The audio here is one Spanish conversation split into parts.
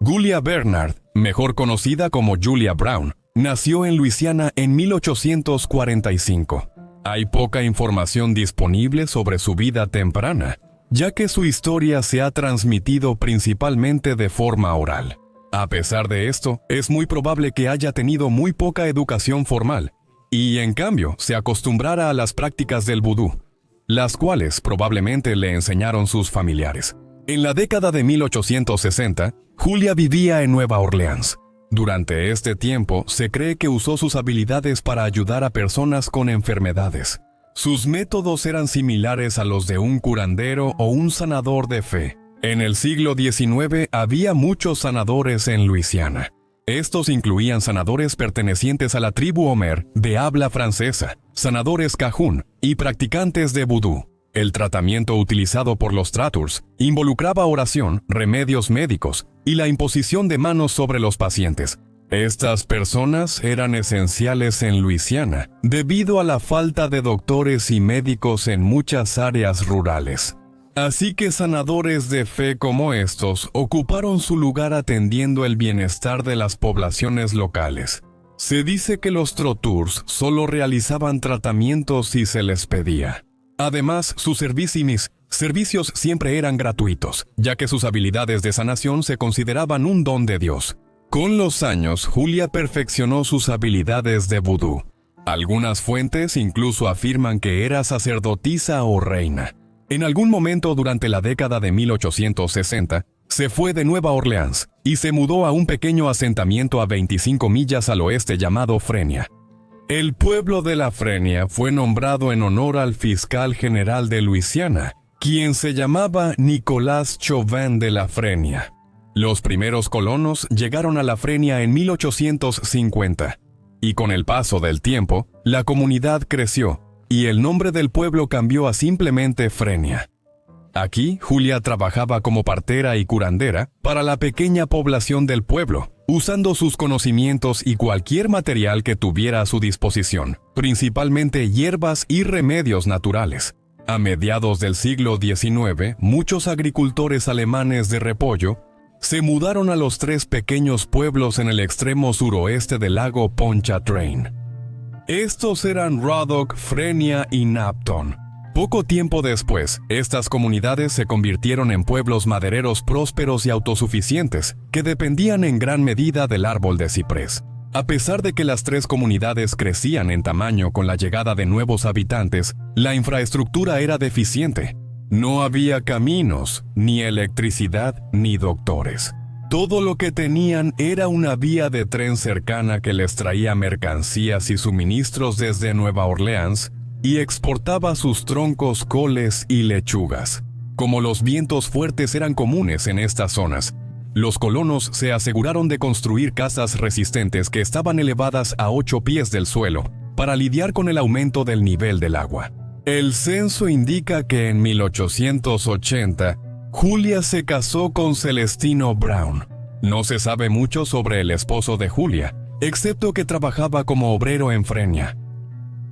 Julia Bernard, mejor conocida como Julia Brown, nació en Luisiana en 1845. Hay poca información disponible sobre su vida temprana, ya que su historia se ha transmitido principalmente de forma oral. A pesar de esto, es muy probable que haya tenido muy poca educación formal, y en cambio se acostumbrara a las prácticas del vudú, las cuales probablemente le enseñaron sus familiares. En la década de 1860, Julia vivía en Nueva Orleans. Durante este tiempo, se cree que usó sus habilidades para ayudar a personas con enfermedades. Sus métodos eran similares a los de un curandero o un sanador de fe. En el siglo XIX había muchos sanadores en Luisiana. Estos incluían sanadores pertenecientes a la tribu Omer de habla francesa, sanadores cajún y practicantes de vudú. El tratamiento utilizado por los traturs involucraba oración, remedios médicos y la imposición de manos sobre los pacientes. Estas personas eran esenciales en Luisiana debido a la falta de doctores y médicos en muchas áreas rurales. Así que sanadores de fe como estos ocuparon su lugar atendiendo el bienestar de las poblaciones locales. Se dice que los troturs solo realizaban tratamientos si se les pedía. Además, sus servicios siempre eran gratuitos, ya que sus habilidades de sanación se consideraban un don de Dios. Con los años, Julia perfeccionó sus habilidades de vudú. Algunas fuentes incluso afirman que era sacerdotisa o reina. En algún momento durante la década de 1860, se fue de Nueva Orleans y se mudó a un pequeño asentamiento a 25 millas al oeste llamado Frenia. El pueblo de la Frenia fue nombrado en honor al fiscal general de Luisiana, quien se llamaba Nicolás Chauvin de la Frenia. Los primeros colonos llegaron a la Frenia en 1850, y con el paso del tiempo, la comunidad creció, y el nombre del pueblo cambió a simplemente Frenia. Aquí, Julia trabajaba como partera y curandera para la pequeña población del pueblo, usando sus conocimientos y cualquier material que tuviera a su disposición, principalmente hierbas y remedios naturales. A mediados del siglo XIX, muchos agricultores alemanes de repollo se mudaron a los 3 pequeños pueblos en el extremo suroeste del lago Pontchartrain. Estos eran Roanoke, Frenia y Napton. Poco tiempo después, estas comunidades se convirtieron en pueblos madereros prósperos y autosuficientes, que dependían en gran medida del árbol de ciprés. A pesar de que las 3 comunidades crecían en tamaño con la llegada de nuevos habitantes, la infraestructura era deficiente. No había caminos, ni electricidad, ni doctores. Todo lo que tenían era una vía de tren cercana que les traía mercancías y suministros desde Nueva Orleans y exportaba sus troncos, coles y lechugas. Como los vientos fuertes eran comunes en estas zonas, los colonos se aseguraron de construir casas resistentes que estaban elevadas a 8 pies del suelo para lidiar con el aumento del nivel del agua. El censo indica que en 1880, Julia se casó con Celestino Brown. No se sabe mucho sobre el esposo de Julia, excepto que trabajaba como obrero en Frenia.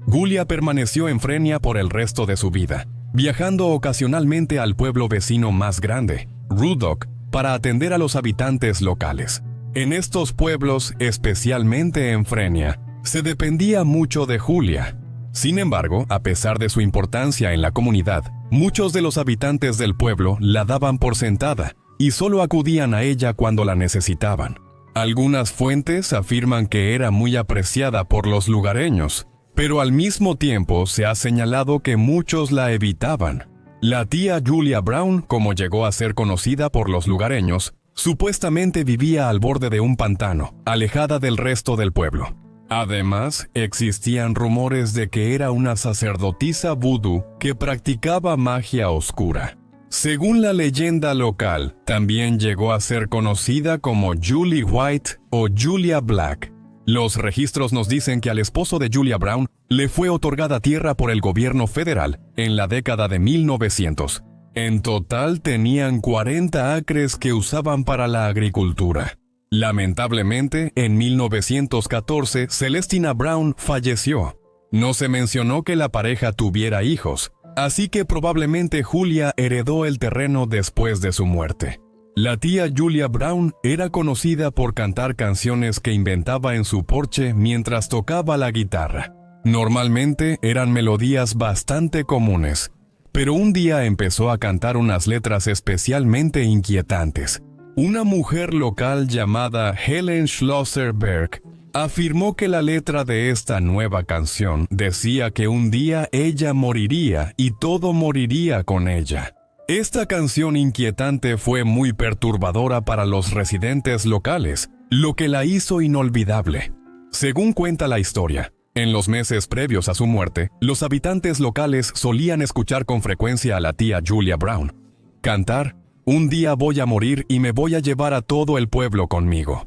Julia permaneció en Frenia por el resto de su vida, viajando ocasionalmente al pueblo vecino más grande, Roanoke, para atender a los habitantes locales. En estos pueblos, especialmente en Frenia, se dependía mucho de Julia. Sin embargo, a pesar de su importancia en la comunidad, muchos de los habitantes del pueblo la daban por sentada y solo acudían a ella cuando la necesitaban. Algunas fuentes afirman que era muy apreciada por los lugareños, pero al mismo tiempo se ha señalado que muchos la evitaban. La tía Julia Brown, como llegó a ser conocida por los lugareños, supuestamente vivía al borde de un pantano, alejada del resto del pueblo. Además, existían rumores de que era una sacerdotisa vudú que practicaba magia oscura. Según la leyenda local, también llegó a ser conocida como Julie White o Julia Black. Los registros nos dicen que al esposo de Julia Brown le fue otorgada tierra por el gobierno federal en la década de 1900. En total tenían 40 acres que usaban para la agricultura. Lamentablemente, en 1914, Celestina Brown falleció. No se mencionó que la pareja tuviera hijos, así que probablemente Julia heredó el terreno después de su muerte. La tía Julia Brown era conocida por cantar canciones que inventaba en su porche mientras tocaba la guitarra. Normalmente eran melodías bastante comunes, pero un día empezó a cantar unas letras especialmente inquietantes. Una mujer local llamada Helen Schlosser-Berg afirmó que la letra de esta nueva canción decía que un día ella moriría y todo moriría con ella. Esta canción inquietante fue muy perturbadora para los residentes locales, lo que la hizo inolvidable. Según cuenta la historia, en los meses previos a su muerte, los habitantes locales solían escuchar con frecuencia a la tía Julia Brown cantar: "Un día voy a morir y me voy a llevar a todo el pueblo conmigo".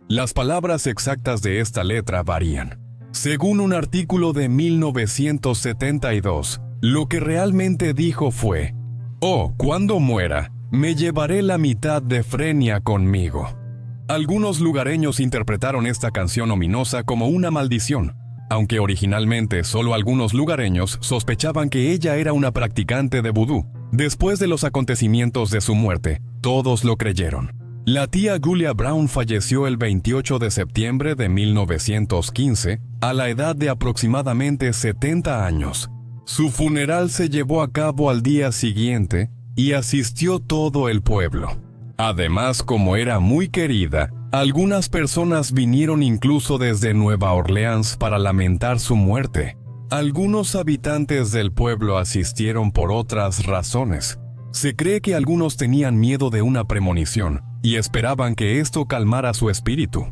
Las palabras exactas de esta letra varían. Según un artículo de 1972, lo que realmente dijo fue: "Oh, cuando muera, me llevaré la mitad de Frenia conmigo". Algunos lugareños interpretaron esta canción ominosa como una maldición, aunque originalmente solo algunos lugareños sospechaban que ella era una practicante de vudú. Después de los acontecimientos de su muerte, todos lo creyeron. La tía Julia Brown falleció el 28 de septiembre de 1915, a la edad de aproximadamente 70 años. Su funeral se llevó a cabo al día siguiente y asistió todo el pueblo. Además, como era muy querida, algunas personas vinieron incluso desde Nueva Orleans para lamentar su muerte. Algunos habitantes del pueblo asistieron por otras razones. Se cree que algunos tenían miedo de una premonición y esperaban que esto calmara su espíritu.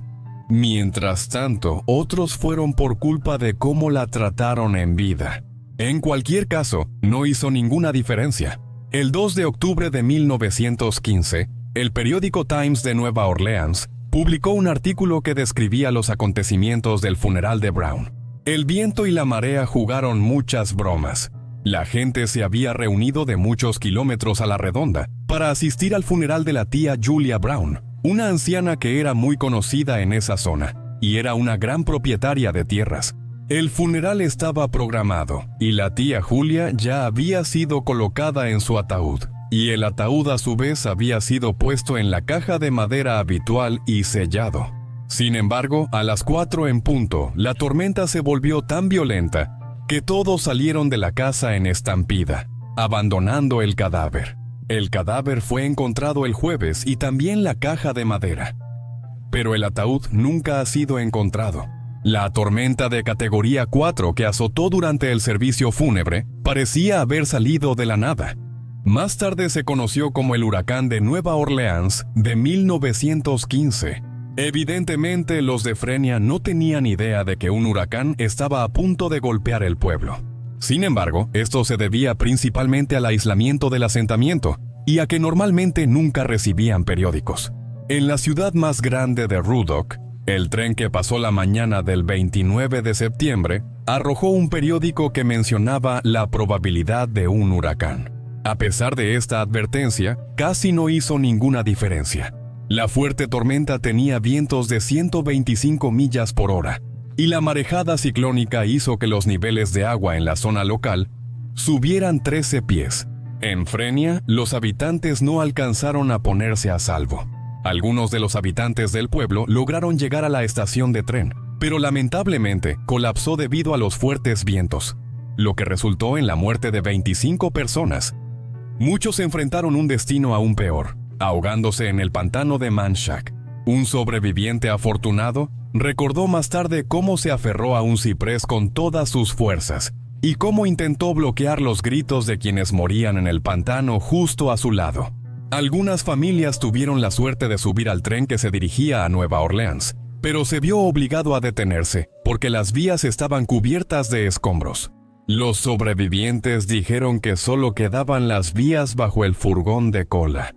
Mientras tanto, otros fueron por culpa de cómo la trataron en vida. En cualquier caso, no hizo ninguna diferencia. El 2 de octubre de 1915, el periódico Times de Nueva Orleans publicó un artículo que describía los acontecimientos del funeral de Brown. El viento y la marea jugaron muchas bromas. La gente se había reunido de muchos kilómetros a la redonda para asistir al funeral de la tía Julia Brown, una anciana que era muy conocida en esa zona y era una gran propietaria de tierras. El funeral estaba programado y la tía Julia ya había sido colocada en su ataúd, y el ataúd a su vez había sido puesto en la caja de madera habitual y sellado. Sin embargo, a las 4 en punto, la tormenta se volvió tan violenta que todos salieron de la casa en estampida, abandonando el cadáver. El cadáver fue encontrado el jueves y también la caja de madera. Pero el ataúd nunca ha sido encontrado. La tormenta de categoría 4 que azotó durante el servicio fúnebre parecía haber salido de la nada. Más tarde se conoció como el huracán de Nueva Orleans de 1915. Evidentemente, los de Frenia no tenían idea de que un huracán estaba a punto de golpear el pueblo. Sin embargo, esto se debía principalmente al aislamiento del asentamiento y a que normalmente nunca recibían periódicos. En la ciudad más grande de Rudock, el tren que pasó la mañana del 29 de septiembre arrojó un periódico que mencionaba la probabilidad de un huracán. A pesar de esta advertencia, casi no hizo ninguna diferencia. La fuerte tormenta tenía vientos de 125 millas por hora, y la marejada ciclónica hizo que los niveles de agua en la zona local subieran 13 pies. En Frenia, los habitantes no alcanzaron a ponerse a salvo. Algunos de los habitantes del pueblo lograron llegar a la estación de tren, pero lamentablemente colapsó debido a los fuertes vientos, lo que resultó en la muerte de 25 personas. Muchos enfrentaron un destino aún peor, ahogándose en el pantano de Manchac. Un sobreviviente afortunado recordó más tarde cómo se aferró a un ciprés con todas sus fuerzas y cómo intentó bloquear los gritos de quienes morían en el pantano justo a su lado. Algunas familias tuvieron la suerte de subir al tren que se dirigía a Nueva Orleans, pero se vio obligado a detenerse porque las vías estaban cubiertas de escombros. Los sobrevivientes dijeron que solo quedaban las vías bajo el furgón de cola.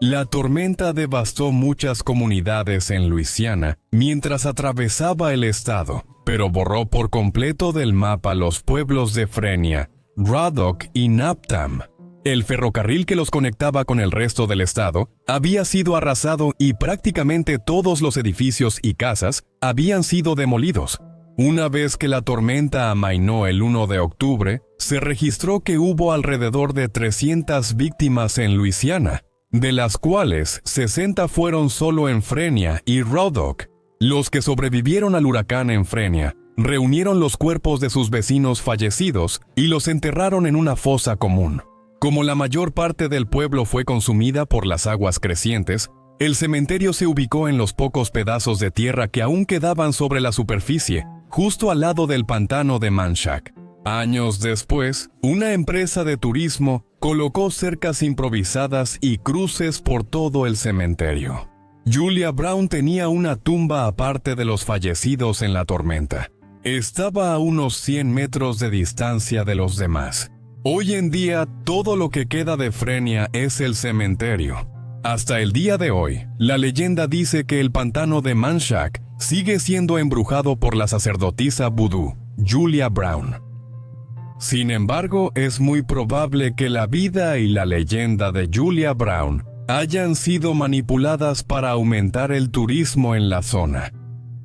La tormenta devastó muchas comunidades en Luisiana mientras atravesaba el estado, pero borró por completo del mapa los pueblos de Frenia, Rudock y Naptown. El ferrocarril que los conectaba con el resto del estado había sido arrasado y prácticamente todos los edificios y casas habían sido demolidos. Una vez que la tormenta amainó el 1 de octubre, se registró que hubo alrededor de 300 víctimas en Luisiana. de las cuales 60 fueron solo en Frenia y Roanoke. Los que sobrevivieron al huracán en Frenia reunieron los cuerpos de sus vecinos fallecidos y los enterraron en una fosa común. Como la mayor parte del pueblo fue consumida por las aguas crecientes, el cementerio se ubicó en los pocos pedazos de tierra que aún quedaban sobre la superficie, justo al lado del pantano de Manchac. Años después, una empresa de turismo colocó cercas improvisadas y cruces por todo el cementerio. Julia Brown tenía una tumba aparte de los fallecidos en la tormenta. Estaba a unos 100 metros de distancia de los demás. Hoy en día, todo lo que queda de Frenia es el cementerio. Hasta el día de hoy, la leyenda dice que el pantano de Manchac sigue siendo embrujado por la sacerdotisa vudú, Julia Brown. Sin embargo, es muy probable que la vida y la leyenda de Julia Brown hayan sido manipuladas para aumentar el turismo en la zona.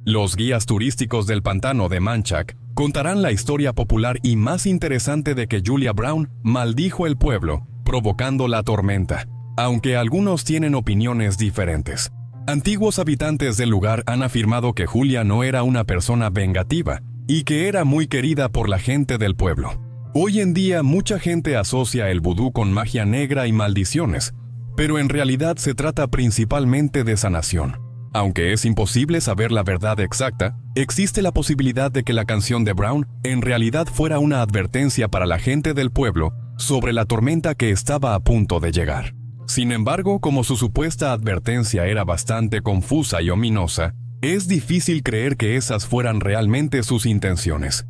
Los guías turísticos del pantano de Manchac contarán la historia popular y más interesante de que Julia Brown maldijo el pueblo, provocando la tormenta, aunque algunos tienen opiniones diferentes. Antiguos habitantes del lugar han afirmado que Julia no era una persona vengativa y que era muy querida por la gente del pueblo. Hoy en día mucha gente asocia el vudú con magia negra y maldiciones, pero en realidad se trata principalmente de sanación. Aunque es imposible saber la verdad exacta, existe la posibilidad de que la canción de Brown en realidad fuera una advertencia para la gente del pueblo sobre la tormenta que estaba a punto de llegar. Sin embargo, como su supuesta advertencia era bastante confusa y ominosa, es difícil creer que esas fueran realmente sus intenciones.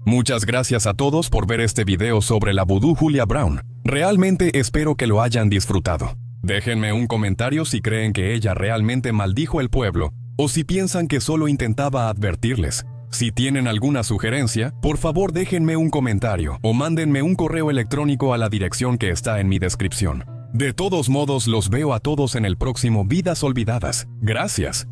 Muchas gracias a todos por ver este video sobre la vudú Julia Brown. Realmente espero que lo hayan disfrutado. Déjenme un comentario si creen que ella realmente maldijo el pueblo o si piensan que solo intentaba advertirles. Si tienen alguna sugerencia, por favor déjenme un comentario o mándenme un correo electrónico a la dirección que está en mi descripción. De todos modos, los veo a todos en el próximo Vidas Olvidadas. Gracias.